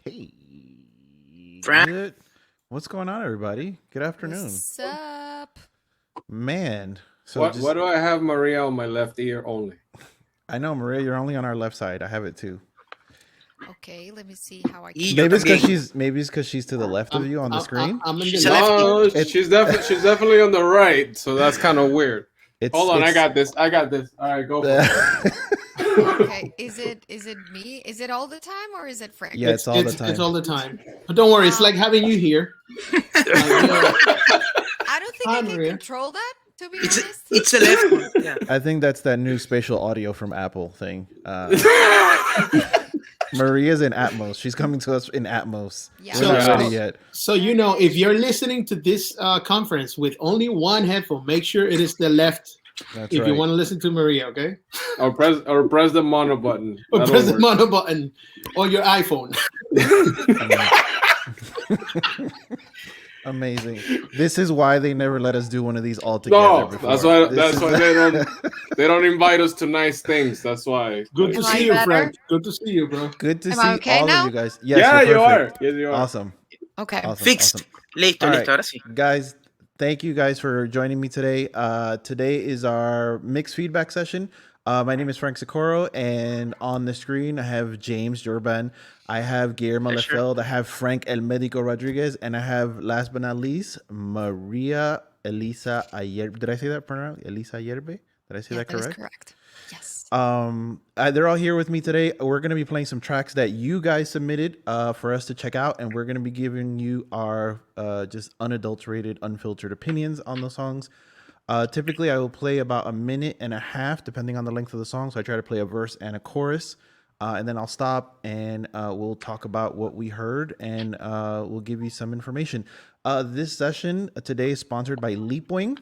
Hey, Frank? good. What's going on, everybody? Good afternoon, What's up? man. So What just, do I have Maria on my left ear only? I know, Maria, you're only on our left side. I have it too. Okay, let me see how I can. Guillo Maybe it's because también. she's to the left of you on the screen. I'm in the She's a left. lefty. No, It's- she's definitely on the right, so that's kind of weird. It's Hold on, I it's- got this. All right, go for it. Okay, is it me? Is it all the time or is it Frank? Yeah, it's all the time. It's all the time. But don't worry, it's like having you here. I don't think I Hi, can Maria. control that, to be It's honest. it's a left one. Yeah. I think that's that new spatial audio from Apple thing. Maria's in Atmos. She's coming to us in Atmos. Yeah. We're not So- ready yet. So if you're listening to this conference with only one headphone, make sure it is the left. That's If right. you want to listen to Maria, okay? or press the mono button. Or That'll press the work. mono button on your iPhone. Amazing. This is why they never let us do one of these all together. No, before. that's why This is- they don't invite us to nice things. That's why. Good to Am I see you, better? Frank. Good to see you, bro. Good to Am see I okay all now? of you guys. Yes, Yeah, you're you are. perfect. Yes, you are. Awesome. Okay. Awesome. Fixed. Awesome. Listo, All listo. right. Ahora sí. Guys, thank you guys for joining me today. Today is our mixed feedback session. My name is Frank Socorro, and on the screen I have James Joubran, I have Guillermo Pleasure. Lefeld, I have Frank El Medico Rodriguez, and I have, last but not least, Maria Elisa Ayerbe. Did I say that pronounced? Elisa Ayerbe? Did I say Yeah, that that is correct? correct. Yes. They're all here with me today. We're going to be playing some tracks that you guys submitted for us to check out, and we're going to be giving you our just unadulterated, unfiltered opinions on the songs. Typically, I will play about a minute and a half, depending on the length of the song. So I try to play a verse and a chorus, and then I'll stop and we'll talk about what we heard, and we'll give you some information. This session today is sponsored by Leapwing.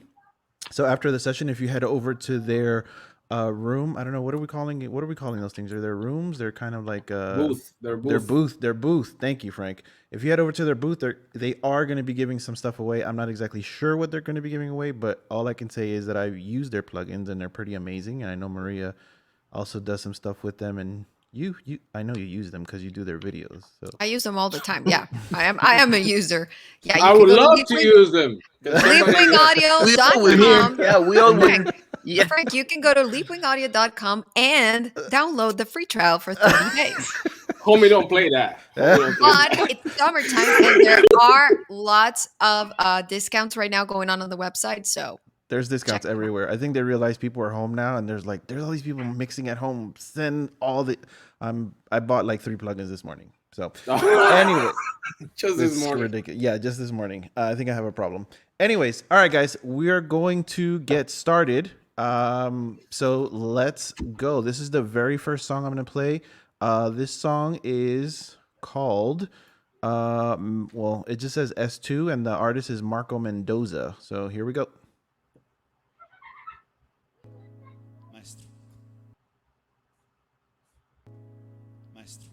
So after the session, if you head over to their room, I don't know, what are we calling it? What are we calling those things? Are there rooms? They're kind of like Booth. Their Their booth. Thank you, Frank. If you head over to their booth, they are going to be giving some stuff away. I'm not exactly sure what they're going to be giving away, but all I can say is that I've used their plugins and they're pretty amazing. And I know Maria also does some stuff with them, and I know you use them because you do their videos. So I use them all the time. Yeah, I am a user. Yeah, you I can would go to love to use them. leapwingaudio.com. Yeah, we all would. Frank, Yeah. Frank, you can go to leapwingaudio.com and download the free trial for 30 days. Homie, don't play that. Homie, don't play But it's summertime and there are lots of discounts right now going on the website. So there's discounts Check them out. everywhere. I think they realize people are home now, and there's all these people mixing at home. Send all the. I bought like 3 plugins this morning. So anyway, Just this it's morning. ridiculous. Yeah, just this morning. I think I have a problem. Anyways, all right, guys, we are going to get started. So let's go. This is the very first song I'm going to play. This song is called. Well, it just says S2, and the artist is Marco Mendoza. So here we go. Maestro. Maestro.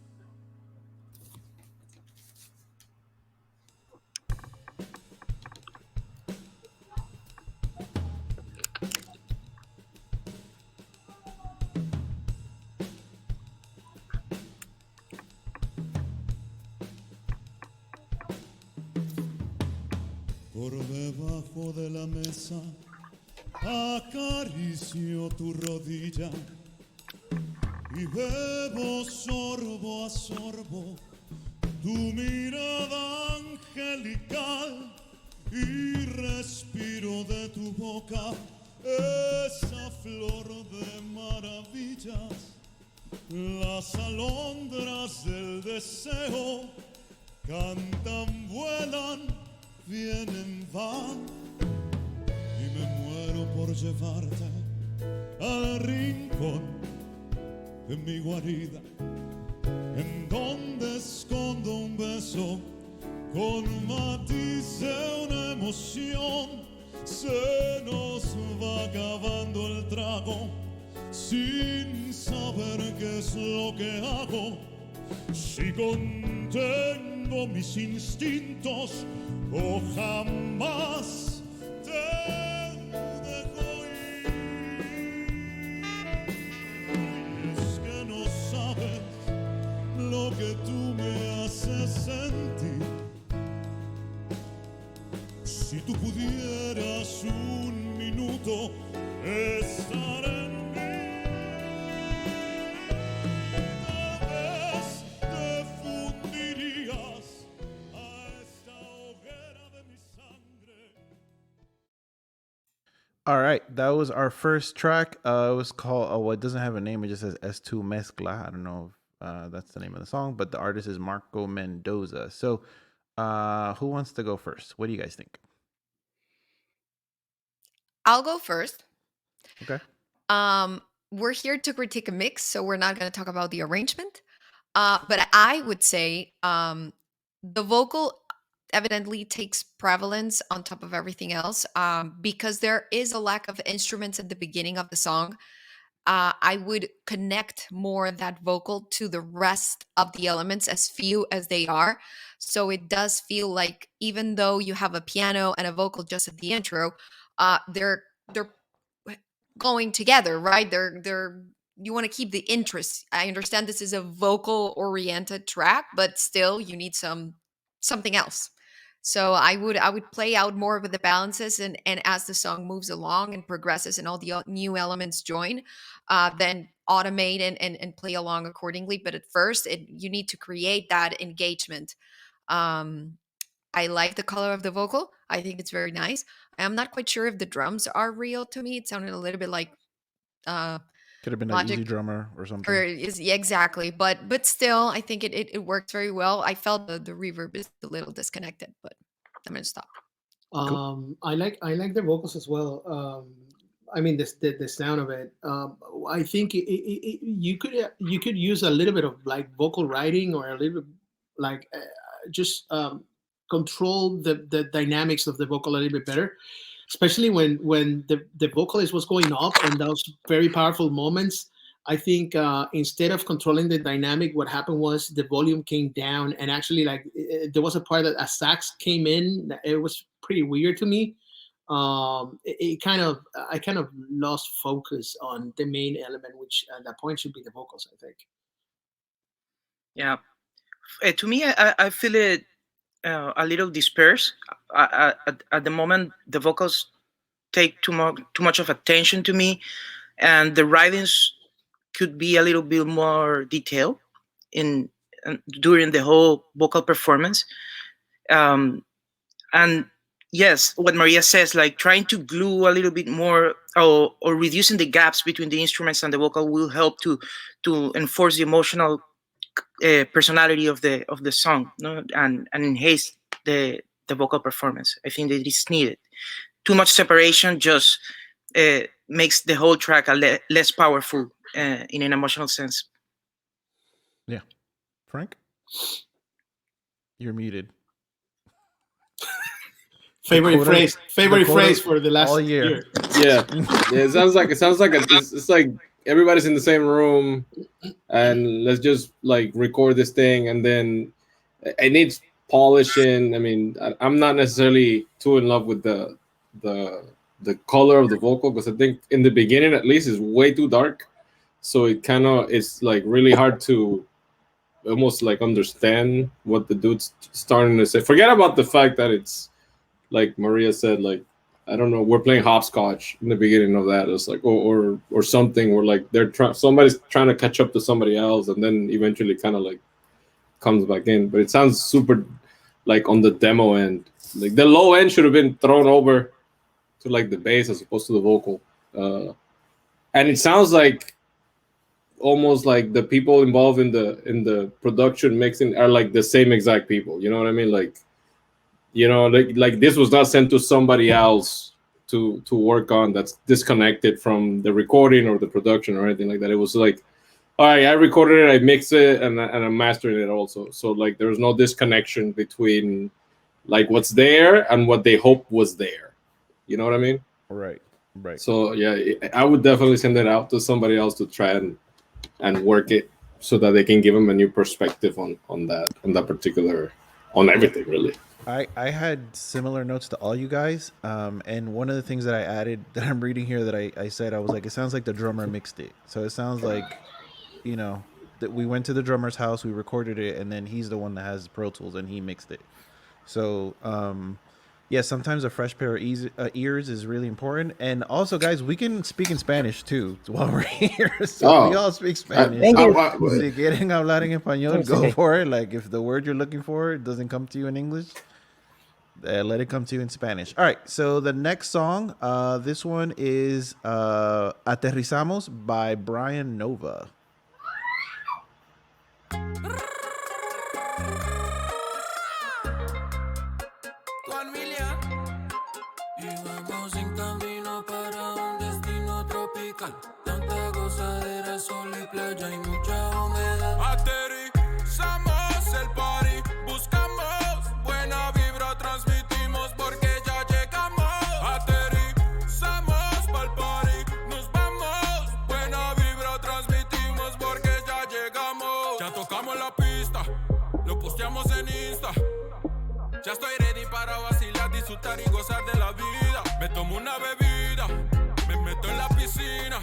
Por debajo de la mesa acaricio tu rodilla y bebo sorbo a sorbo tu mirada angelical y respiro de tu boca esa flor de maravillas. Las alondras del deseo cantan, vuelan, vienen, van y me muero por llevarte al rincón de mi guarida, en donde escondo un beso con matiz de una emoción. Se nos va acabando el trago sin saber qué es lo que hago. Si contengo mis instintos o jamás te dejo ir. Y es que no sabes lo que tú me haces sentir. Si tú pudieras un minuto estar en mí, tal vez te fundirías a esta hoguera de mi sangre. All right, that was our first track. It was called, well, it doesn't have a name. It just says S2 Mezcla. I don't know if that's the name of the song, but the artist is Marco Mendoza. So who wants to go first? What do you guys think? I'll go first. Okay. We're here to critique a mix, so we're not going to talk about the arrangement. But I would say the vocal evidently takes prevalence on top of everything else, because there is a lack of instruments at the beginning of the song. I would connect more that vocal to the rest of the elements, as few as they are. So it does feel like, even though you have a piano and a vocal just at the intro, they're going together, right? They're you want to keep the interest. I understand this is a vocal oriented track, but still you need something else. So I would play out more with the balances, and as the song moves along and progresses and all the new elements join, then automate and play along accordingly. But at first, you need to create that engagement. I like the color of the vocal. I think it's very nice. I'm not quite sure if the drums are real to me. It sounded a little bit like Could have been like Easy Logic, Drummer or or something. yeah, exactly. But still, I think it works very well. I felt the reverb is a little disconnected, but I'm gonna stop. I like the vocals as well. I mean, the sound of it. I think you could use a little bit of like vocal writing, or a little bit like just control the dynamics of the vocal a little bit better, especially when the vocalist was going up and those very powerful moments. I think instead of controlling the dynamic, what happened was the volume came down, and actually, like, there was a part that a sax came in. It was pretty weird to me. I kind of lost focus on the main element, which at that point should be the vocals, I think. Yeah. To me, I feel it a little dispersed. At the moment, the vocals take too much of attention to me, and the writings could be a little bit more detailed in during the whole vocal performance. And yes, what Maria says, like trying to glue a little bit more, or reducing the gaps between the instruments and the vocal, will help to enforce the emotional personality of the song, no? and enhance the vocal performance. I think that it's needed. Too much separation just makes the whole track less powerful in an emotional sense. Yeah. Frank? You're muted. Favorite quota- phrase for the last all year. Yeah, it sounds like it's like everybody's in the same room, and let's just like record this thing, and then it needs polishing. I mean, I'm not necessarily too in love with the color of the vocal, because I think in the beginning, at least, is way too dark, so it's like really hard to almost like understand what the dude's starting to say. Forget about the fact that it's, like Maria said, like, I don't know, we're playing hopscotch in the beginning of that. It's like, or something where like somebody's trying to catch up to somebody else, and then eventually kind of like comes back in. But it sounds super like on the demo end. Like the low end should have been thrown over to like the bass as opposed to the vocal. And it sounds like almost like the people involved in the production mixing are like the same exact people. You know what I mean? Like, you know, like this was not sent to somebody else to work on, that's disconnected from the recording or the production or anything like that. It was like, all right, I recorded it, I mixed it, and I'm mastering it also. So like there was no disconnection between like what's there and what they hope was there. You know what I mean? Right. So yeah, I would definitely send it out to somebody else to try and work it, so that they can give them a new perspective on that particular, on everything really. I had similar notes to all you guys, and one of the things that I added that I'm reading here that I said, I was like, it sounds like the drummer mixed it. So it sounds like, you know, we went to the drummer's house, we recorded it, and then he's the one that has Pro Tools and he mixed it. So yeah, sometimes a fresh pair of ears is really important. And also, guys, we can speak in Spanish too while we're here. So we all speak Spanish. Thank you. Si quieren hablar en español, go for it. Like if the word you're looking for doesn't come to you in English, let it come to you in Spanish. All right, so the next song, this one is Aterrizamos by Brian Nova. Íbamos en camino para un destino tropical. Tanta gozadera, sol y playa y mucha humedad. Aterrizamos el party, buscamos buena vibra, transmitimos porque ya llegamos. Aterrizamos pa'l party, nos vamos. Buena vibra, transmitimos porque ya llegamos. Ya tocamos la pista, lo posteamos en Insta. Ya estoy ready para vacilar, disfrutar y gozar de la vida. Me tomo una bebida, me meto en la piscina.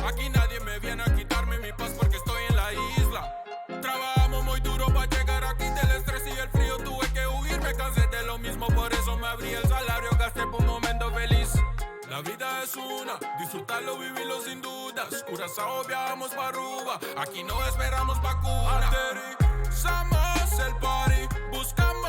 Aquí nadie me viene a quitarme mi paz porque estoy en la isla. Trabajamos muy duro para llegar aquí del estrés y el frío. Tuve que huir, me cansé de lo mismo, por eso me abrí el salario, gasté por un momento feliz. La vida es una, disfrutarlo, vivirlo sin dudas. Curazao, viajamos pa' Aruba, aquí no esperamos vacuna. Aterrizamos el party, buscamos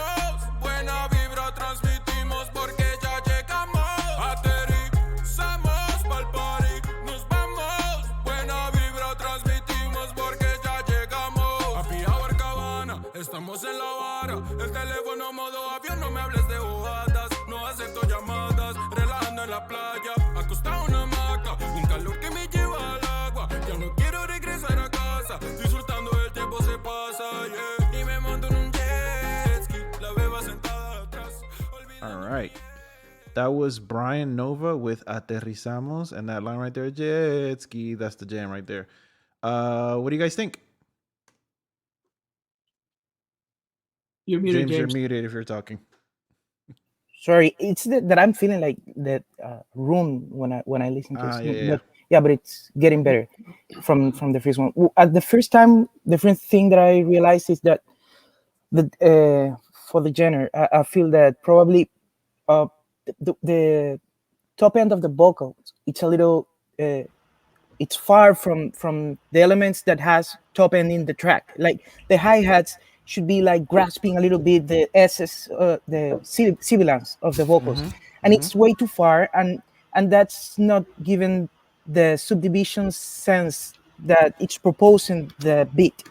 buena vibra, transmitimos porque ya llegamos. Aterrizamos pa'l party, nos vamos. Buena vibra, transmitimos porque ya llegamos. Happy Hour Cabana, estamos en la vara. El teléfono modo avión, no me hables de bobadas. No acepto llamadas, relajando en la playa, acostado en una hamaca. Un calor que me lleva al agua, ya no quiero regresar a casa. Disfrutando el tiempo se pasa, yeah. Y me monto en un jet ski, la beba sentada atrás. All right. That was Brian Nova with Aterrizamos, and that line right there, jet ski, that's the jam right there. What do you guys think? You're muted, James, you're James. muted if you're talking. Sorry, it's that I'm feeling like that room when I listen to it. Yeah. But it's getting better from the first one. At the first time, the first thing that I realized is that for the genre, I feel that probably the top end of the vocals, it's a little it's far from the elements that has top end in the track. Like the hi-hats should be like grasping a little bit the S's, the sibilants of the vocals, and it's way too far, and that's not given the subdivision sense that it's proposing the beat.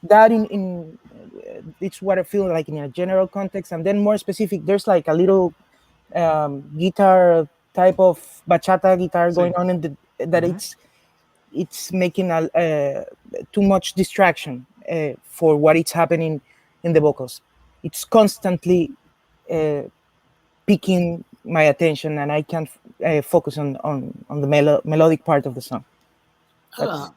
That in it's what I feel like in a general context, and then more specific, there's like a little guitar type of bachata guitar going on in that it's making a too much distraction for what is happening in the vocals. It's constantly picking my attention, and I can't focus on the melodic part of the song. I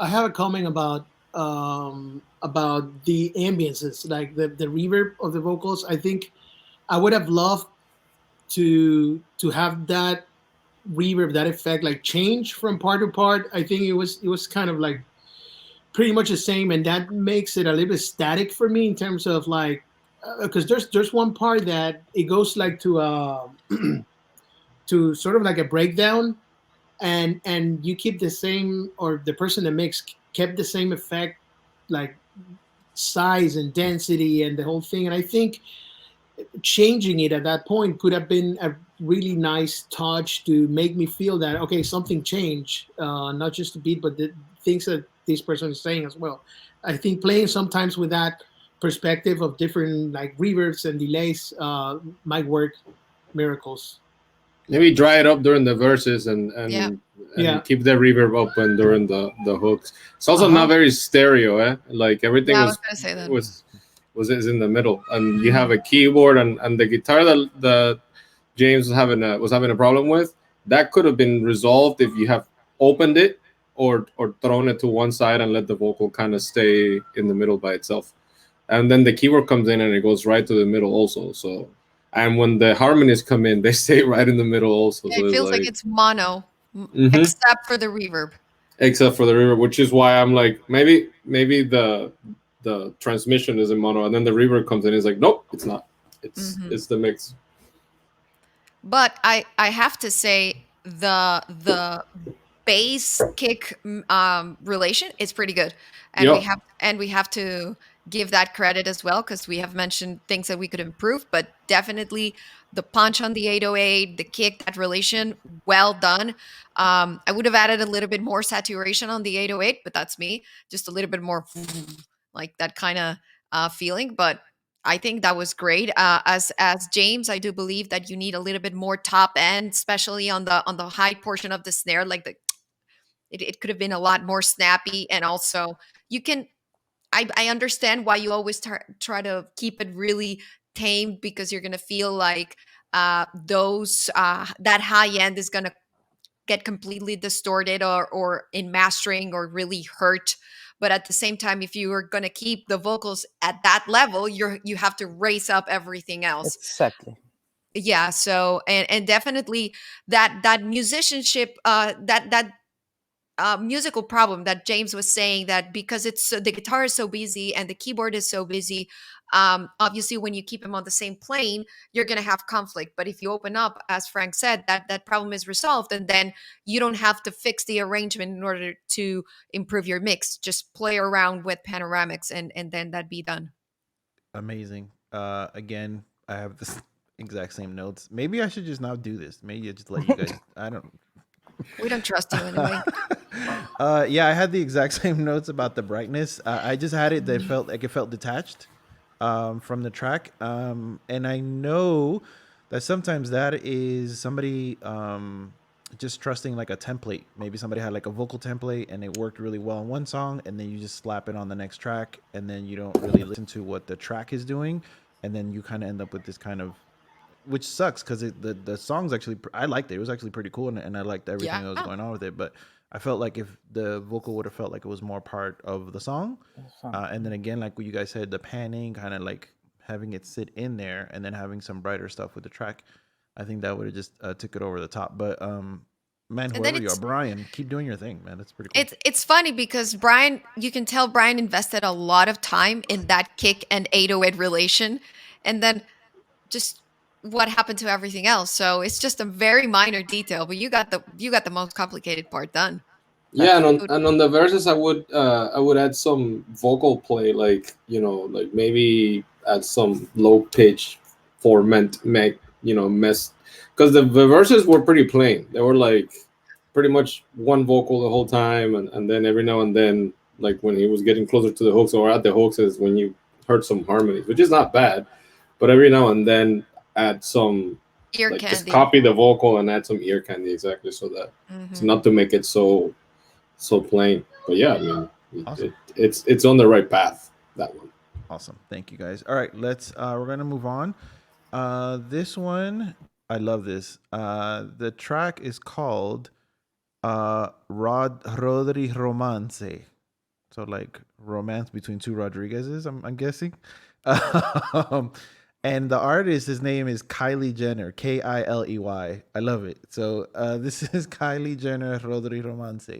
have a comment about the ambiences, like the reverb of the vocals. I think I would have loved to have that reverb, that effect, like change from part to part. I think it was kind of like pretty much the same, and that makes it a little bit static for me in terms of like, because there's one part that it goes like to to sort of like a breakdown, and you keep the same, or the person that mixed kept the same effect, like size and density and the whole thing. And I think changing it at that point could have been a really nice touch to make me feel that, okay, something changed, not just the beat, but the things that this person is saying as well. I think playing sometimes with that perspective of different like reverbs and delays might work miracles. Maybe dry it up during the verses and keep the reverb open during the hooks. It's also not very stereo, like everything was in the middle, and you have a keyboard and the guitar that James was having a problem with. That could have been resolved if you have opened it or thrown it to one side and let the vocal kind of stay in the middle by itself. And then the keyboard comes in and it goes right to the middle also. So, and when the harmonies come in, they stay right in the middle also. Yeah, it feels like it's mono, except for the reverb. except for the reverb, which is why I'm like, maybe the transmission is in mono, and then the reverb comes in. It's like, nope, it's not. It's the mix. But I have to say the bass kick relation is pretty good, and Yep. we have to give that credit as well, because we have mentioned things that we could improve, but definitely the punch on the 808, the kick, that relation, well done. I would have added a little bit more saturation on the 808, but that's me, just a little bit more like that kind of feeling. But I think that was great. As James, I do believe that you need a little bit more top end, especially on the high portion of the snare. Like it could have been a lot more snappy, and also you can. I understand why you always try to keep it really tamed, because you're gonna feel like that high end is gonna get completely distorted or in mastering or really hurt. But at the same time, if you are going to keep the vocals at that level, you have to raise up everything else. Exactly. Yeah. So and definitely that musicianship, that musical problem that James was saying, that because the guitar is so busy and the keyboard is so busy, obviously when you keep them on the same plane, you're going to have conflict. But if you open up, as Frank said, that problem is resolved, and then you don't have to fix the arrangement in order to improve your mix. Just play around with panoramics, and then that'd be done. Amazing. Again, I have this exact same notes. Maybe I should just not do this. Maybe I just let you guys. I don't. We don't trust you anyway. Yeah, I had the exact same notes about the brightness. I just had it that felt like it felt detached from the track. And I know that sometimes that is somebody just trusting like a template. Maybe somebody had like a vocal template and it worked really well in one song, and then you just slap it on the next track, and then you don't really listen to what the track is doing, and then you kind of end up with this kind of, which sucks, because the song's actually, I liked it. It was actually pretty cool, and I liked everything that was going on with it. But I felt like if the vocal would have felt like it was more part of the song, and then again, like what you guys said, the panning, kind of like having it sit in there, and then having some brighter stuff with the track, I think that would have just took it over the top. But man, whoever you are, Brian, keep doing your thing, man. That's pretty cool. It's funny because Brian, you can tell Brian invested a lot of time in that kick and 808 relation, and then just what happened to everything else. So it's just a very minor detail, but you got the most complicated part done. Yeah, and on the verses, I would add some vocal play, like like maybe add some low pitch mess, because the verses were pretty plain. They were like pretty much one vocal the whole time, and then every now and then, like when he was getting closer to the hooks or at the hooks, is when you heard some harmonies, which is not bad, but every now and then add some ear like candy. Just copy the vocal and add some ear candy, exactly, so that it's not to make it so plain. But yeah, I mean, awesome. It's on the right path, that one. Awesome. Thank you, guys. All right, we're gonna move on. This one, I love this. The track is called Rodri Romance. So like romance between two Rodriguezes, I'm guessing. And the artist, his name is Kylie Jenner, Kiley. I love it. So this is Kylie Jenner, Rodri Romance.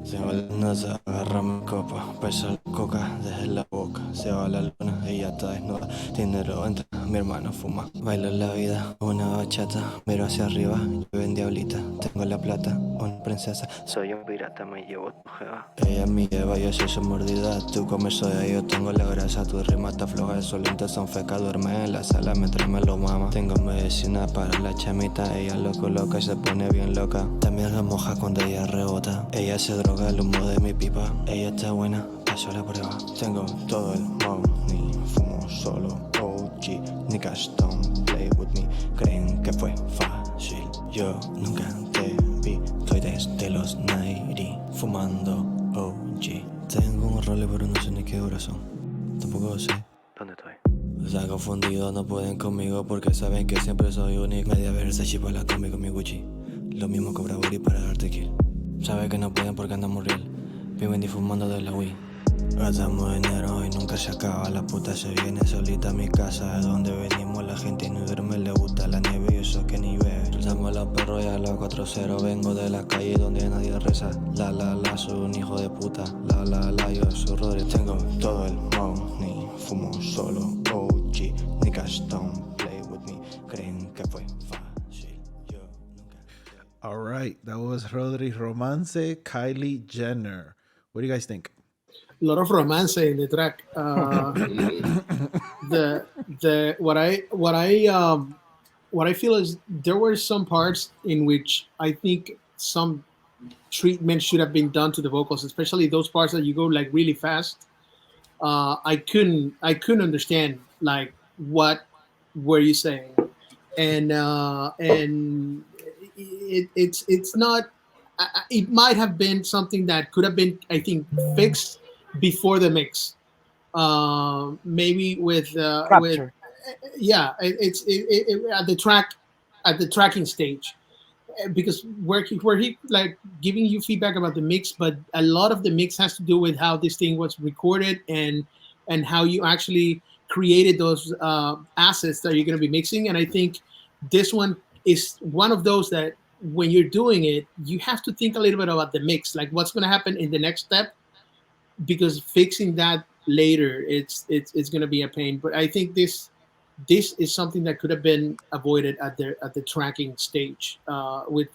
Se va la NASA, agarra mi copa, pesa la coca desde la boca. Se va la luna, ella está desnuda, dinero entra, mi hermano fuma. Baila la vida, una bachata, miro hacia arriba, yo en diablita. Tengo la plata, una princesa, soy un pirata, me llevo tu jeva. Ella me lleva, yo soy su mordida, tú comes soya, yo tengo la grasa, tu rima está floja, esos lentes son feca, duerme en la sala mientras me lo mama. Tengo medicina para la chamita, ella lo coloca y se pone bien loca. También la moja cuando ella rebota, ella se droga el humo de mi pipa, ella está buena, paso la prueba. Tengo todo el money, fumo solo OG, niggas don't play with me, creen que fue fácil. Yo nunca te vi, estoy desde los 90, fumando OG. Tengo un role pero no sé ni qué horas son, tampoco sé dónde estoy. Se han confundido, no pueden conmigo porque saben que siempre soy único. Media Versace para la combi con mi Gucci. Lo mismo cobra Buri para darte kill. Sabe que no pueden porque andamos real. Viven fumando de la Wii. Gastamos dinero y nunca se acaba. La puta se viene solita a mi casa. De donde venimos la gente no duerme. Le gusta la nieve y eso que ni ve. Cruzamos los perros y a los 4-0. Vengo de la calle donde nadie reza. La, soy un hijo de puta. La, yo soy Rodri. Tengo todo el money. Fumo solo OG. Niggas don't play with me. Creen que fue fácil. Yo nunca. All right, that was Rodri Romance, Kylie Jenner. What do you guys think? A lot of romance in the track. What I feel is there were some parts in which I think some treatment should have been done to the vocals, especially those parts that you go like really fast. I couldn't understand like what were you saying, and it's not. It might have been something that could have been, I think, fixed before the mix. Maybe with Capture. yeah, at the tracking stage, because where he like giving you feedback about the mix, but a lot of the mix has to do with how this thing was recorded and how you actually created those assets that you're going to be mixing. And I think this one is one of those that when you're doing it, you have to think a little bit about the mix, like what's going to happen in the next step, because fixing that later, it's going to be a pain. But I think this is something that could have been avoided at the tracking stage, with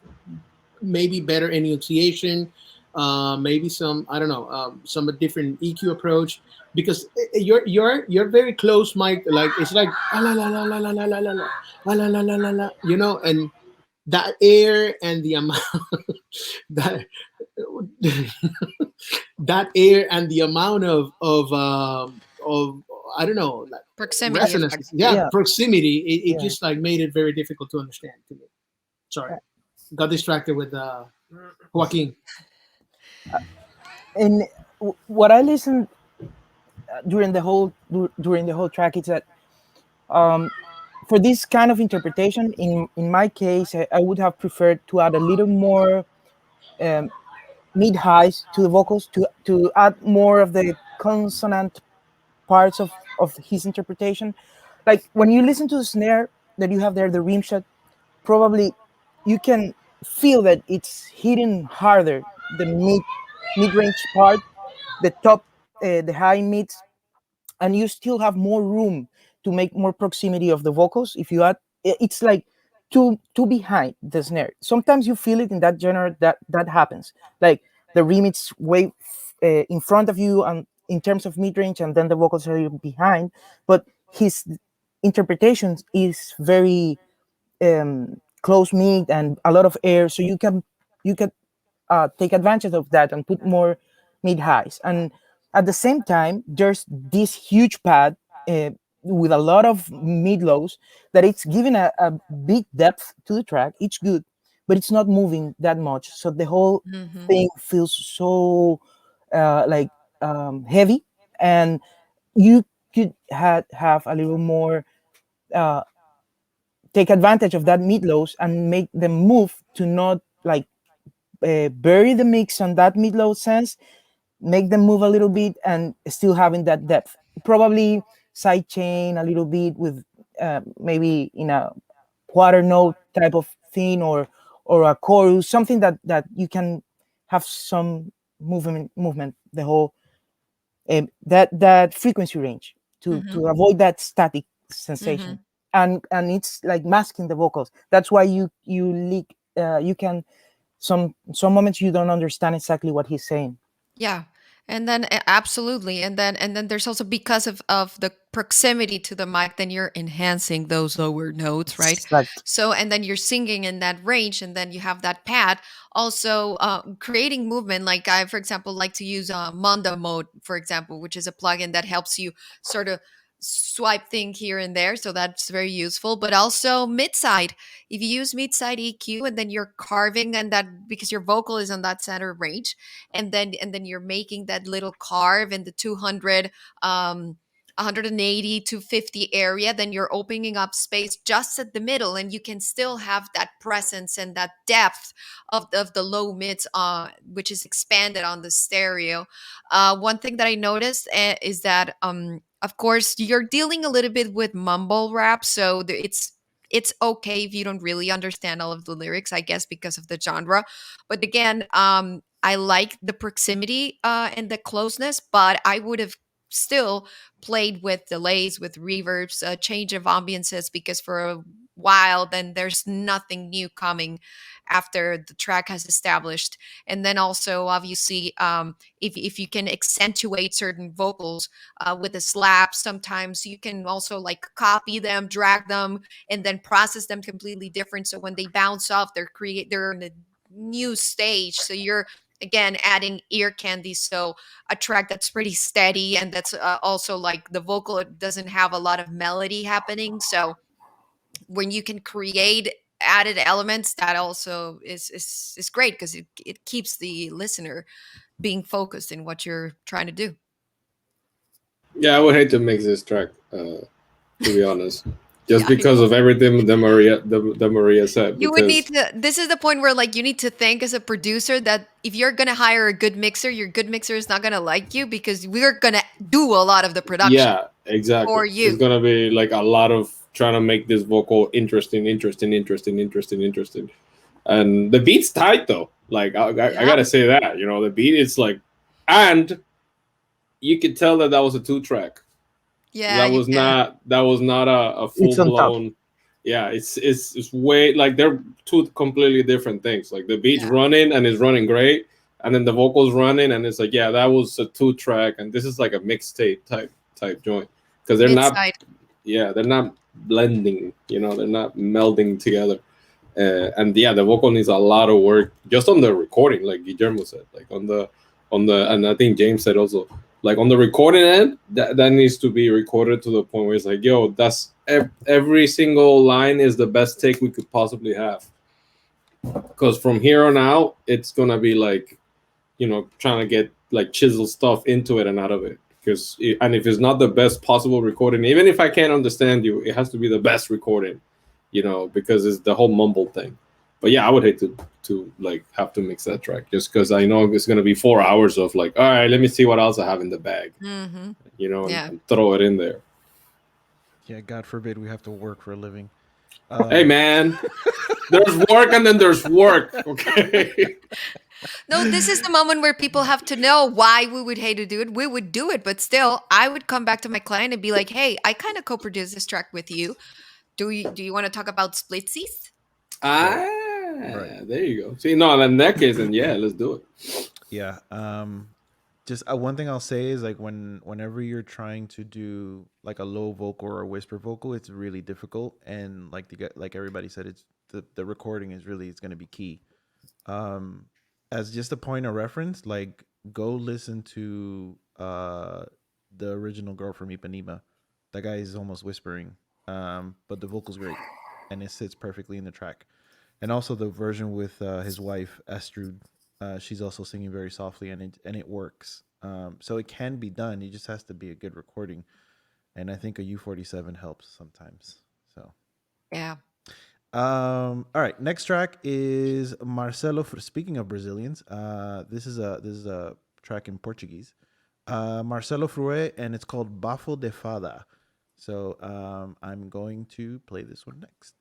maybe better enunciation, maybe some, I don't know, some different EQ approach, because you're very close, Mike. Like it's like la la la la la la la la la la la la la la, you know, and that air and the amount that that air and the amount of I don't know, like Proximity resonance, effect. yeah, proximity. It Yeah. just like made it very difficult to understand to me. Sorry, got distracted with Joaquin. And what I listened during the whole track is that for this kind of interpretation, in my case, I would have preferred to add a little more mid highs to the vocals, to add more of the consonant parts of his interpretation. Like when you listen to the snare that you have there, the rim shot, probably you can feel that it's hitting harder the mid range part, the top, the high mids, and you still have more room to make more proximity of the vocals. If you add, it's like two behind the snare. Sometimes you feel it in that genre, that happens. Like the remix way in front of you, and in terms of mid range, and then the vocals are behind. But his interpretation is very close mid and a lot of air, so you can take advantage of that and put more mid highs. And at the same time, there's this huge pad with a lot of mid lows that it's giving a big depth to the track. It's good, but it's not moving that much. So the whole thing feels so heavy, and you could have a little more take advantage of that mid lows and make them move to not like bury the mix on that mid low sense, make them move a little bit and still having that depth. Probably sidechain a little bit with maybe in a quarter note type of thing, or a chorus, something that you can have some movement the whole that frequency range to avoid that static sensation. And it's like masking the vocals. That's why you leak you can some moments you don't understand exactly what he's saying. Yeah. And then absolutely. And then there's also, because of the proximity to the mic, then you're enhancing those lower notes, right? Exact. So, and then you're singing in that range, and then you have that pad also creating movement. Like I, for example, like to use Mondo mode, for example, which is a plugin that helps you sort of swipe thing here and there. So that's very useful. But also mid-side. If you use mid-side EQ, and then you're carving, and that because your vocal is on that center range, and then you're making that little carve in the 200 180 to 50 area, then you're opening up space just at the middle, and you can still have that presence and that depth of the low mids, which is expanded on the stereo. One thing that I noticed is that, of course, you're dealing a little bit with mumble rap, so it's okay if you don't really understand all of the lyrics, I guess, because of the genre. But again, I like the proximity and the closeness, but I would have still played with delays, with reverbs, change of ambiances, because for a while then there's nothing new coming after the track has established. And then also, obviously, if you can accentuate certain vocals with a slap, sometimes you can also like copy them, drag them, and then process them completely different. So when they bounce off, they're in a new stage. So you're again adding ear candy. So a track that's pretty steady, and that's also like the vocal doesn't have a lot of melody happening. So when you can create added elements, that also is great, because it keeps the listener being focused in what you're trying to do. Yeah, I would hate to mix this track, to be honest, just Yeah, I because of everything that Maria said. You would because- need to. This is the point where like you need to think as a producer that if you're gonna hire a good mixer, your good mixer is not gonna like you, because we're gonna do a lot of the production. Yeah, exactly. For you. It's gonna be like a lot of trying to make this vocal interesting, and the beat's tight though. Like I gotta say that, the beat is like, and you could tell that was a 2-track. Yeah, that was not a full It's on top. blown. Yeah, it's way, like they're two completely different things. Like the beat's running and it's running great, and then the vocals running and it's like, yeah, that was a 2-track, and this is like a mixtape type joint, because they're not. Mid-side. Yeah, they're not blending. They're not melding together. And yeah, the vocal needs a lot of work just on the recording, like Guillermo said, like on the, and I think James said also, like on the recording end, that needs to be recorded to the point where it's like, yo, that's every single line is the best take we could possibly have. Because from here on out, it's gonna be like, trying to get like chisel stuff into it and out of it. And if it's not the best possible recording, even if I can't understand you, it has to be the best recording, because it's the whole mumble thing. But yeah, I would hate to like have to mix that track, just because I know it's gonna be 4 hours of like, all right, let me see what else I have in the bag, Mm-hmm. and throw it in there. Yeah, God forbid we have to work for a living. Hey man, there's work and then there's work. Okay. No, this is the moment where people have to know why we would hate to do it. We would do it, but still, I would come back to my client and be like, "Hey, I kind of co-produced this track with you. Do you want to talk about splitsies?" There you go. See, no, in that case, then yeah, let's do it. Yeah. Just one thing I'll say is like whenever you're trying to do like a low vocal or a whisper vocal, it's really difficult, and like everybody said, it's the recording is really, it's going to be key. As just a point of reference, like go listen to the original Girl from Ipanema. That guy is almost whispering, but the vocal's great, and it sits perfectly in the track. And also the version with his wife Astrud, she's also singing very softly, and it works. So it can be done. It just has to be a good recording, and I think a U47 helps sometimes. So Yeah. all right, next track is Marcelo. Speaking of Brazilians, this is a track in Portuguese. Marcelo Frue, and it's called Bafo de Fada. So I'm going to play this one next.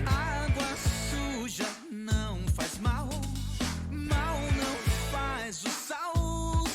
Água suja não faz mal, mal não faz o sal.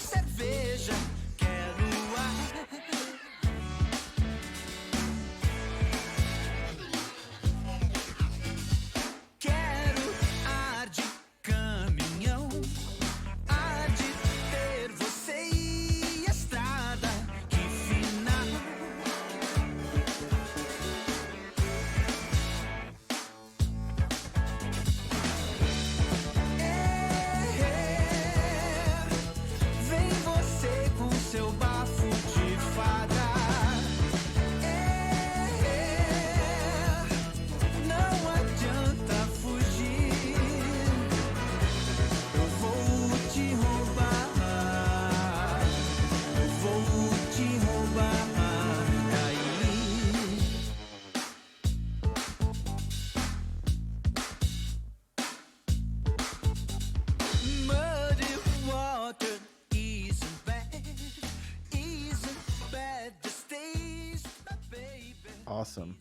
Awesome.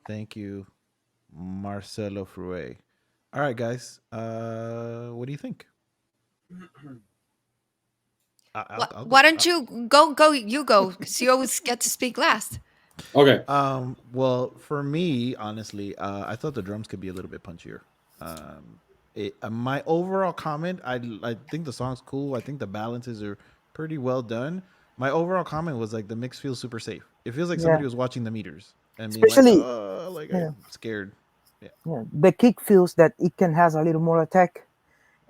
Thank you, Marcelo Fruet. All right, guys. What do you think? Why don't you go? You go, because you always get to speak last. Okay. Well, for me, honestly, I thought the drums could be a little bit punchier. My overall comment, I think the song's cool. I think the balances are pretty well done. My overall comment was like the mix feels super safe. It feels like Yeah. somebody was watching the meters and being Especially, like yeah. I'm scared. yeah, the kick feels that it can has a little more attack,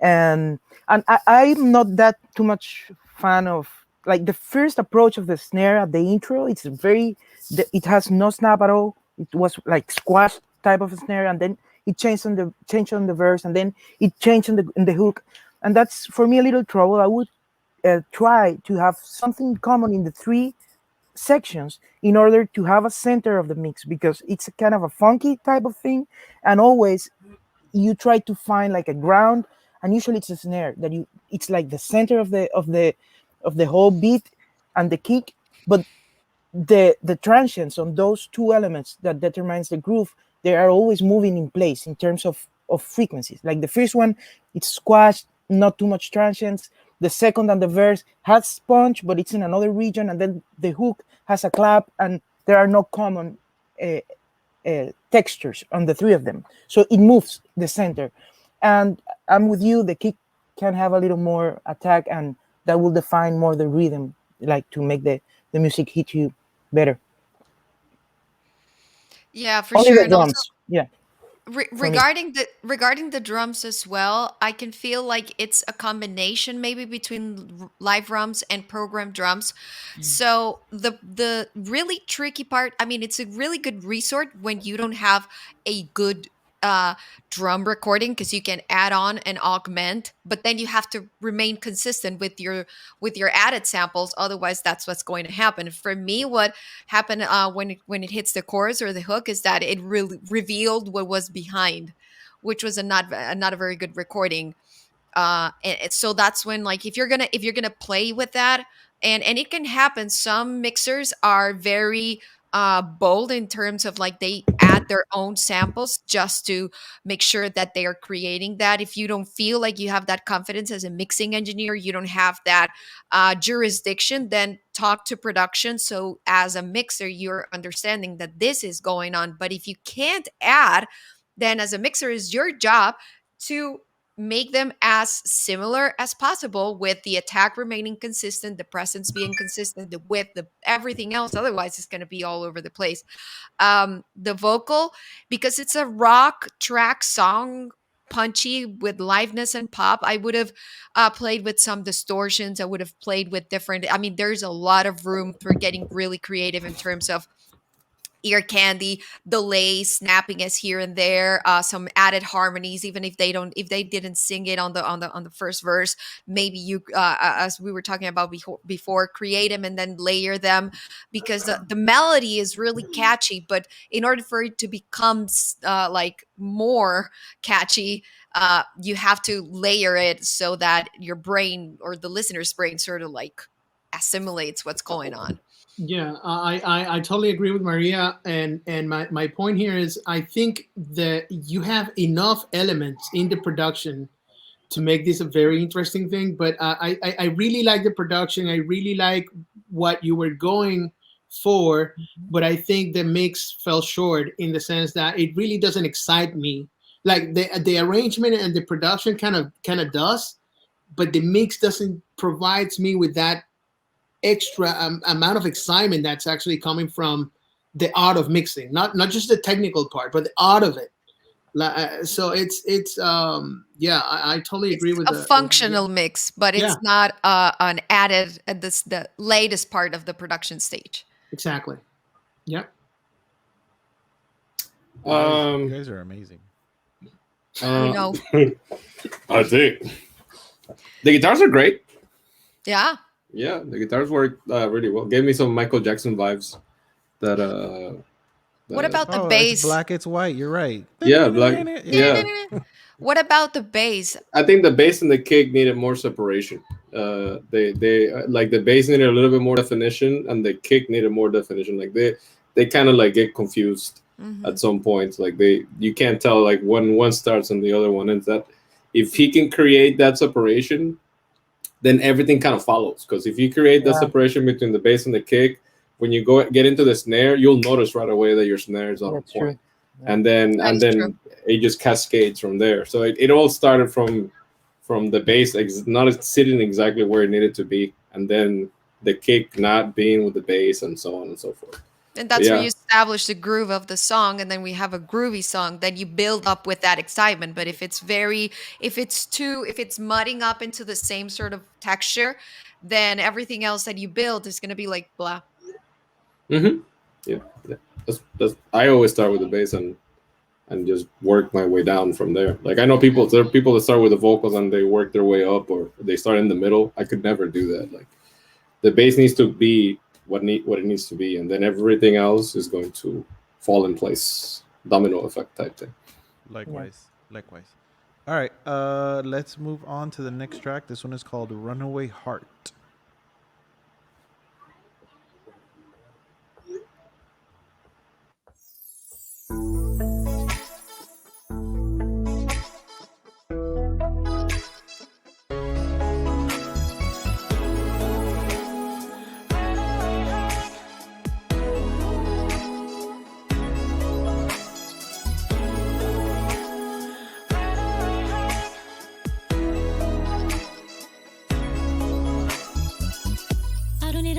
and I'm not that too much fan of like the first approach of the snare at the intro. It's very it has no snap at all. It was like squash type of a snare, and then it changed on the verse, and then it changed in the hook, and that's for me a little trouble. I would try to have something common in the three sections in order to have a center of the mix, because it's a kind of a funky type of thing, and always you try to find like a ground, and usually it's a snare that it's like the center of the whole beat and the kick, but the transients on those two elements that determines the groove, they are always moving in place in terms of frequencies. Like the first one, it's squashed, not too much transients. The second and the verse has sponge, but it's in another region, and then the hook has a clap, and there are no common textures on the three of them. So it moves the center. And I'm with you, the kick can have a little more attack, and that will define more the rhythm, like to make the music hit you better. Yeah, for Only sure. the And also, drums. Yeah. me. regarding the drums as well, I can feel like it's a combination maybe between live drums and program drums. So the really tricky part, I mean, it's a really good resort when you don't have a good drum recording, because you can add on and augment, but then you have to remain consistent with your added samples. Otherwise, that's what's going to happen. For me, what happened when it hits the chorus or the hook is that it really revealed what was behind, which was not a very good recording. So that's when, like, if you're gonna play with that, and it can happen. Some mixers are very bold in terms of, like, they add their own samples just to make sure that they are creating that. If you don't feel like you have that confidence as a mixing engineer, you don't have that jurisdiction, then talk to production. So as a mixer, you're understanding that this is going on. But if you can't add, then as a mixer, is your job to make them as similar as possible, with the attack remaining consistent, the presence being consistent, the width, the everything else. Otherwise, it's going to be all over the place. The vocal, because it's a rock track song, punchy with liveness and pop, I would have played with some distortions. I would have played with different, I mean, there's a lot of room for getting really creative in terms of ear candy, delays, snappiness here and there, some added harmonies, even if they didn't sing it on the first verse. Maybe you, as we were talking about before, create them and then layer them, because the melody is really catchy. But in order for it to become like more catchy, you have to layer it so that your brain, or the listener's brain, sort of like assimilates what's going on. Yeah, I totally agree with Maria, and my point here is, I think that you have enough elements in the production to make this a very interesting thing. But I really like the production. I really like what you were going for, but I think the mix fell short in the sense that it really doesn't excite me. Like the arrangement and the production kind of does, but the mix doesn't provides me with that extra amount of excitement that's actually coming from the art of mixing, not just the technical part, but the art of it. So it's yeah, I totally agree with a functional mix, but it's not an added at the latest part of the production stage. Exactly. Yeah. You guys are amazing. We know. I think the guitars are great. Yeah. Yeah, the guitars work really well. Gave me some Michael Jackson vibes. That What about the It's bass? black, it's white. You're right. Yeah, black. Yeah. What about the bass? I think the bass and the kick needed more separation. They like the bass needed a little bit more definition, and the kick needed more definition. Like they kind of like get confused at some point. Like you can't tell like when one starts and the other one ends. That if he can create that separation, then everything kind of follows. Because if you create that separation between the bass and the kick, when you get into the snare, you'll notice right away that your snare is on point. And then it just cascades from there. So it all started from the bass, not sitting exactly where it needed to be, and then the kick not being with the bass, and so on and so forth. And that's where you establish the groove of the song, and then we have a groovy song that you build up with that excitement. But if it's mudding up into the same sort of texture, then everything else that you build is going to be like blah. Yeah. That's I always start with the bass and just work my way down from there. Like I know there are people that start with the vocals and they work their way up, or they start in the middle. I could never do that. Like the bass needs to be what it needs to be, and then everything else is going to fall in place. Domino effect type thing. Likewise. All right, let's move on to the next track. This one is called Runaway Heart.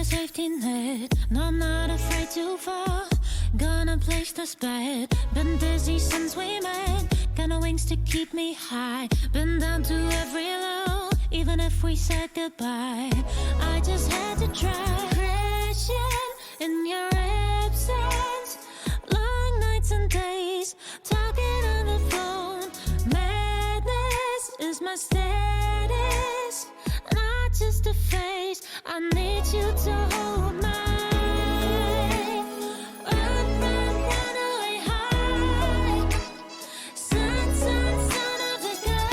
Safety net, no, I'm not afraid to fall. Gonna place this bet. Been dizzy since we met. Got no wings to keep me high. Been down to every low, even if we said goodbye. I just had to try. Crashing in your absence. Long nights and days, talking on the phone. Madness is my status, not just a phase. I need you to hold my run away high. Son of a gun.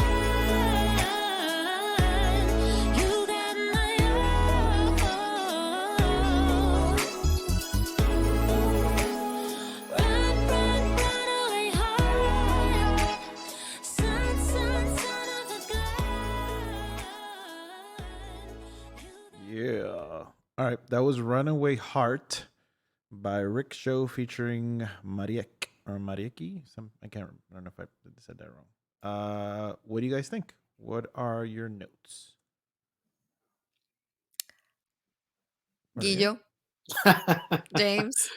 You got my own. Run away high. Son of a gun. Yeah. All right, that was Runaway Heart by Rick Show featuring Mariek or Marieki. I don't know if I said that wrong. What do you guys think? What are your notes? Guillo? James?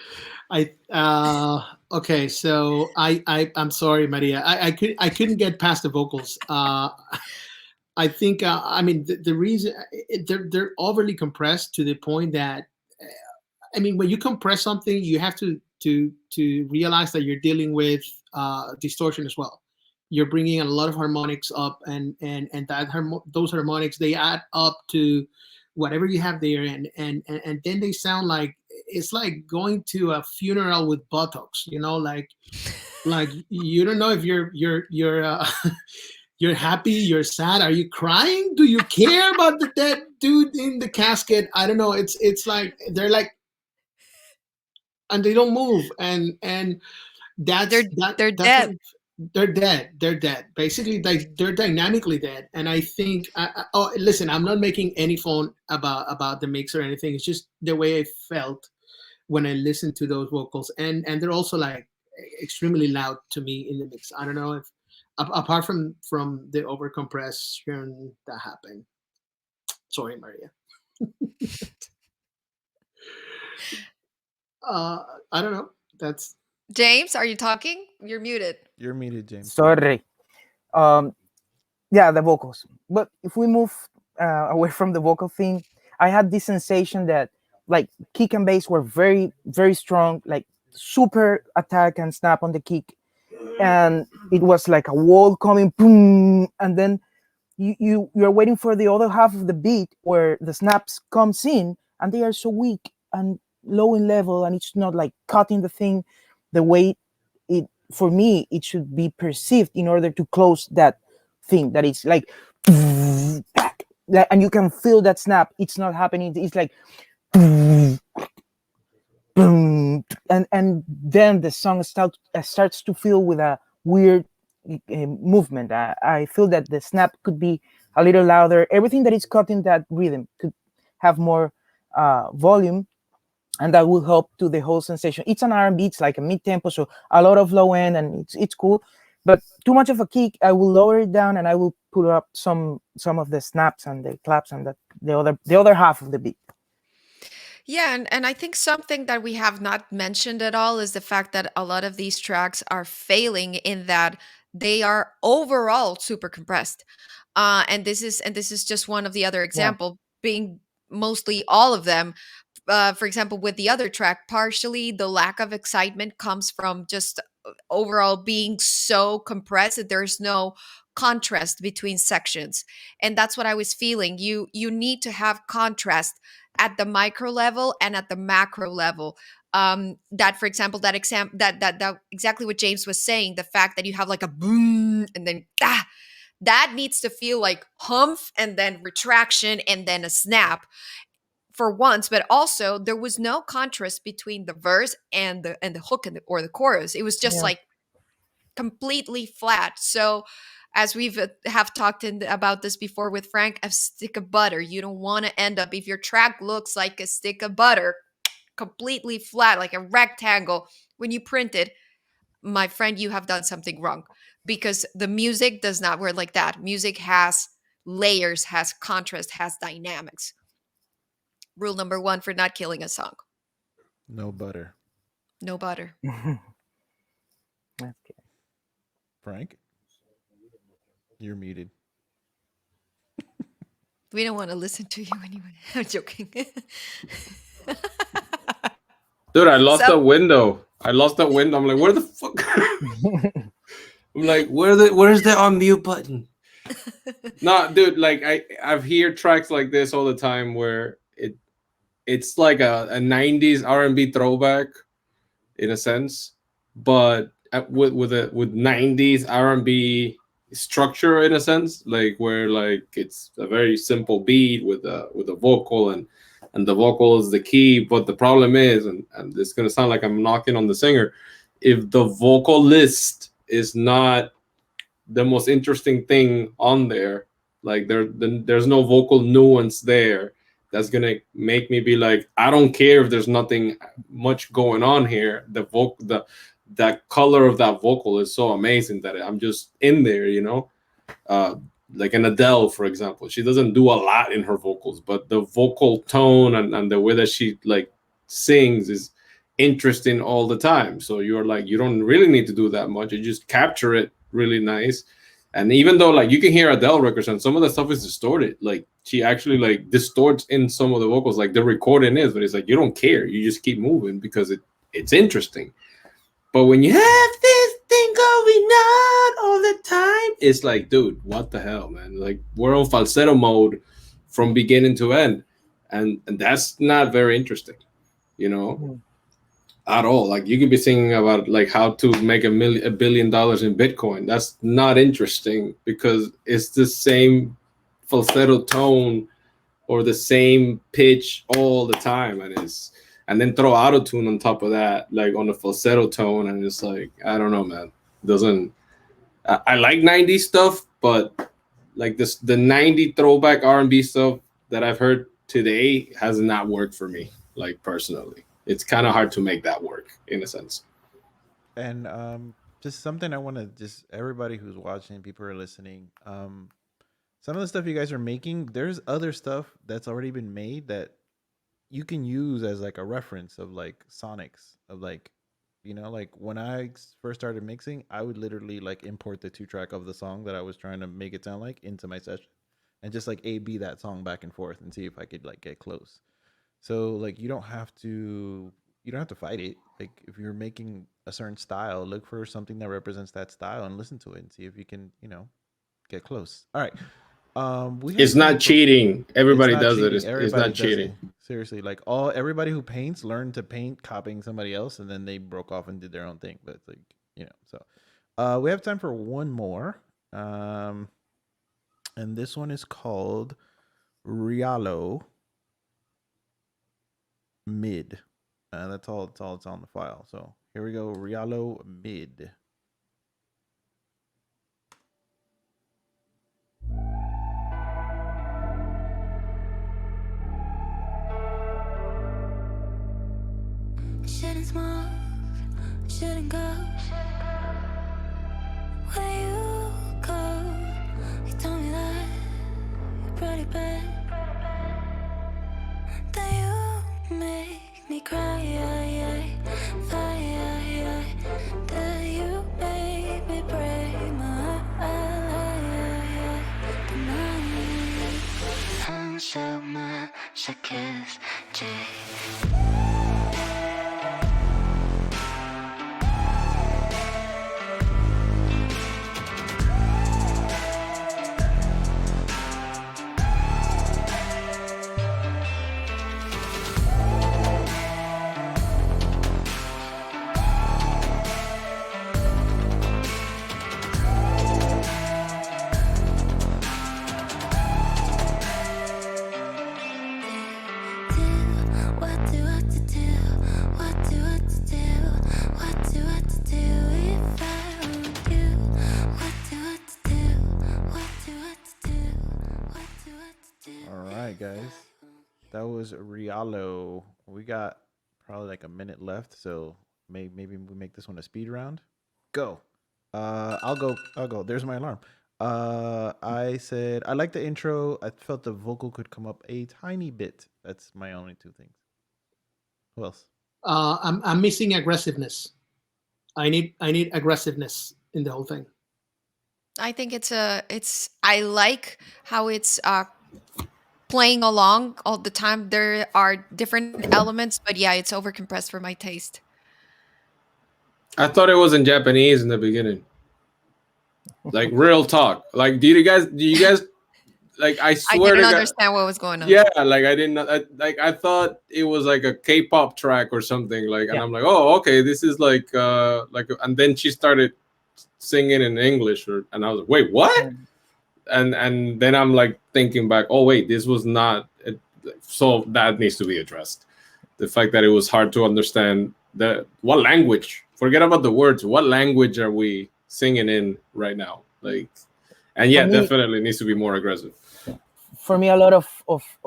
Okay, so I'm sorry, Maria. I couldn't get past the vocals. I think the reason they're overly compressed to the point that when you compress something, you have to realize that you're dealing with distortion as well. You're bringing a lot of harmonics up, and those harmonics, they add up to whatever you have there, and then they sound like it's like going to a funeral with buttocks. Like you don't know if you're you're happy, you're sad, are you crying, do you care about the dead dude in the casket? I don't know. It's like they're like, and they don't move, and they're dead. They're dead. Basically, they're dynamically dead. And I think listen, I'm not making any fun about the mix or anything. It's just the way I felt when I listened to those vocals, and they're also like extremely loud to me in the mix. I don't know if apart from the over compression that happened. Sorry, Maria. I don't know. That's James, are you talking? You're muted. You're muted, James. Sorry. Yeah, the vocals. But if we move away from the vocal thing, I had this sensation that like kick and bass were very, very strong, like super attack and snap on the kick. And it was like a wall coming, boom, and then you're waiting for the other half of the beat where the snaps comes in, and they are so weak and low in level, and it's not like cutting the thing the way it, for me, it should be perceived in order to close that thing that is like, and you can feel that snap. It's not happening. It's like, boom, and then the song starts to feel with a weird movement. I feel that the snap could be a little louder. Everything that is caught in that rhythm could have more volume, and that will help to the whole sensation. It's an R&B, it's like a mid-tempo, so a lot of low end, and it's cool. But too much of a kick, I will lower it down, and I will put up some of the snaps and the claps and the other half of the beat. Yeah, and I think something that we have not mentioned at all is the fact that a lot of these tracks are failing in that they are overall super compressed. And this is just one of the other Yeah, example being mostly all of them. For example, with the other track, partially the lack of excitement comes from just overall being so compressed that there's no contrast between sections, and that's what I was feeling. You need to have contrast at the micro level and at the macro level. That, for example, that exactly what James was saying, the fact that you have like a boom and then that needs to feel like humph and then retraction and then a snap for once. But also there was no contrast between the verse and the hook or the chorus. It was just yeah, like completely flat. So as we've have talked about this before with Frank, a stick of butter. You don't want to end up, if your track looks like a stick of butter, completely flat, like a rectangle, when you print it, my friend, you have done something wrong, because the music does not work like that. Music has layers, has contrast, has dynamics. Rule number one for not killing a song: No butter. no butter. that's good. Frank, you're muted. We don't want to listen to you anyway. I'm joking. Dude, I lost So that window. I'm like, where the fuck? I'm like, where's the unmute button? No, dude, like I've heard tracks like this all the time where it's like a 90s R&B throwback in a sense, but with 90s R&B structure in a sense, like where like it's a very simple beat with a vocal, and the vocal is the key. But the problem is, and it's gonna sound like I'm knocking on the singer, if the vocalist is not the most interesting thing on there, like there's no vocal nuance there that's gonna make me be like, I don't care if there's nothing much going on here. That color of that vocal is so amazing that I'm just in there, you know. uh like an Adele, for example, she doesn't do a lot in her vocals, but the vocal tone and the way that she like sings is interesting all the time. So you're like, you don't really need to do that much, you just capture it really nice. And even though like you can hear Adele records and some of the stuff is distorted, like she actually like distorts in some of the vocals, like the recording is, but it's like you don't care, you just keep moving because it's interesting. But when you have this thing going on all the time, it's like, dude, what the hell, man? Like we're on falsetto mode from beginning to end, and that's not very interesting, you know, at all. Like you could be singing about like how to make $1 billion in Bitcoin. That's not interesting because it's the same falsetto tone or the same pitch all the time, and then throw autotune on top of that, like on the falsetto tone, and it's like, I don't know, man. Doesn't I like 90s stuff, but like this the 90 throwback R&B stuff that I've heard today has not worked for me, like personally. It's kind of hard to make that work in a sense. And just something I want to just everybody who's watching, people who are listening, some of the stuff you guys are making, there's other stuff that's already been made that you can use as like a reference of like sonics of like, you know, like when I first started mixing, I would literally like import the 2 track of the song that I was trying to make it sound like into my session and just like A B that song back and forth and see if I could like get close. So like you don't have to fight it. Like if you're making a certain style, look for something that represents that style and listen to it and see if you can, you know, get close. All right. We have It's time not for cheating. it's Everybody not does it. cheating. It's Everybody not does it. cheating. Seriously, like everybody who paints learned to paint copying somebody else and then they broke off and did their own thing. But it's like, you know, so we have time for one more. And this one is called Rialo Mid. That's all. It's all. It's on the file. So here we go. Rialo mid. Shouldn't smoke, shouldn't go. Where you go? You told me that you're pretty bad. That you make me cry, fire. That you make me break my heart. I'm so much a kiss, Guys, that was Rialo. We got probably like a minute left, so maybe we make this one a speed round. Go. I'll go. There's my alarm. I said I like the intro. I felt the vocal could come up a tiny bit. That's my only two things. Who else? I'm missing aggressiveness. I need aggressiveness in the whole thing. I think I like how it's playing along all the time. There are different elements, but yeah, it's overcompressed for my taste. I thought it was in Japanese in the beginning. Like real talk. Like, do you guys like? I swear I didn't to understand what was going on. Yeah, like I didn't. I thought it was like a K-pop track or something. Like, and I'm like, oh, okay, this is like. And then she started singing in English, and I was like, wait, what? And then I'm like thinking back, oh wait, this was not it, so that needs to be addressed. The fact that it was hard to understand what language, forget about the words, what language are we singing in right now? Like, and yeah, definitely needs to be more aggressive. For me, a lot of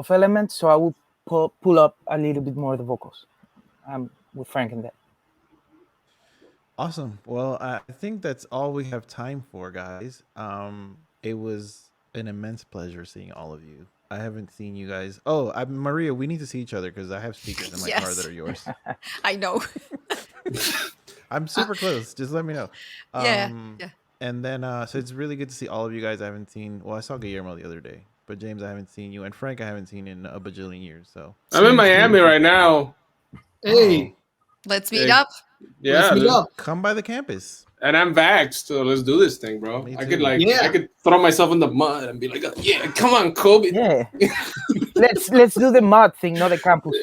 elements, so I would pull up a little bit more the vocals. With Frank in that. Awesome. Well, I think that's all we have time for, guys. It was an immense pleasure seeing all of you. I haven't seen you guys. Oh, Maria, we need to see each other because I have speakers in my car that are yours. I know. I'm super close. Just let me know. Yeah. And then, so it's really good to see all of you guys. I haven't seen. Well, I saw Guillermo the other day, but James, I haven't seen you, and Frank, I haven't seen in a bajillion years. So I'm in Miami right now. Hey, let's meet up. Yeah, let's meet up. Come by the campus. And I'm vaxxed, so let's do this thing, bro. I could throw myself in the mud and be like, yeah, come on, Kobe. Yeah. let's do the mud thing, not the campus.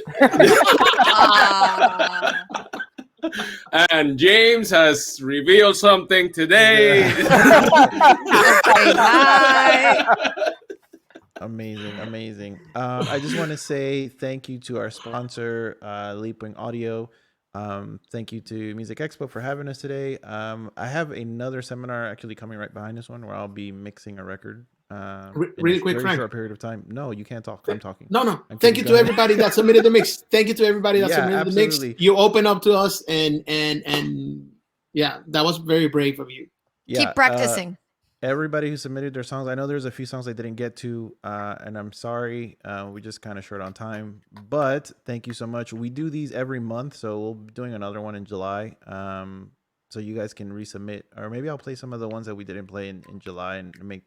And James has revealed something today. Okay, bye. Amazing. I just want to say thank you to our sponsor, Leapwing Audio. Thank you to Music Expo for having us today. I have another seminar actually coming right behind this one where I'll be mixing a record. Really quick, Frank. Short period of time. No, you can't talk. I'm talking. No. Thank you to everybody that submitted the mix. Thank you to everybody that submitted the mix. You open up to us, and yeah, that was very brave of you. Yeah, keep practicing. Everybody who submitted their songs, I know there's a few songs I didn't get to, and I'm sorry. We just kind of short on time, but thank you so much. We do these every month, so we'll be doing another one in July. So you guys can resubmit, or maybe I'll play some of the ones that we didn't play in July and make